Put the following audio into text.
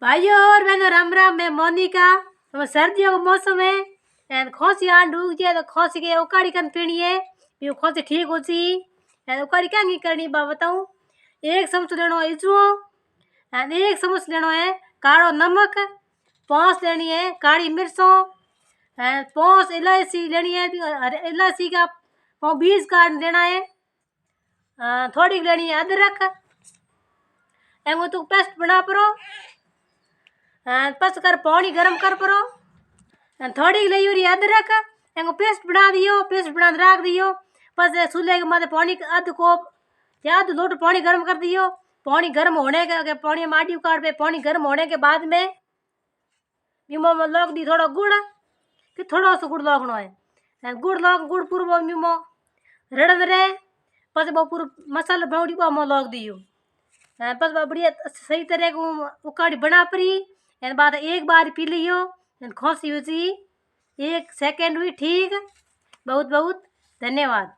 भाइयों और बहनों राम राम। मैं मोनिका। हम सर्दियों का मौसम है एंड खोसी आन डूब जाए तो खोसी के उकाड़ी कन पीनी है भी खोसी ठीक हो सी एंड उकाड़ी क्या नहीं करनी बा बताऊं। एक चम्मच लेनो इजवो एंड एक चम्मच लेनो है कालो नमक, 5 लेनी है काली मिर्चों एंड 5 इलायची लेनी है। इलायची का 20 काट देना है। थोड़ी लेनी है अदरक एंड वो तो पेस्ट बना परो बस कर पानी गरम कर परो थोड़ी लई हुई अदरक एंगो पेस्ट बना दियो। पेस्ट बना रख दियो। बस चूल्हे के माथे पानी आध कोप या आध लोट पानी गरम कर दियो। पानी गर्म होने के पानी में आडी उकाड़ पे पानी गर्म होने के बाद में मीमो में लोग दी थोड़ा गुड़ कि थोड़ा सा गुड़ लोगनो है गुड़ लोग गुड़ पूरा मीमो रड़न रहे बस वो पूरा मसाला बाउडी वो लोग दियो बस बढ़िया सही तरह को उकाड़ी बना परी एंड बाद एक बार पी लियो एंड खोसी हुई 1 सेकंड हुई ठीक। बहुत बहुत धन्यवाद।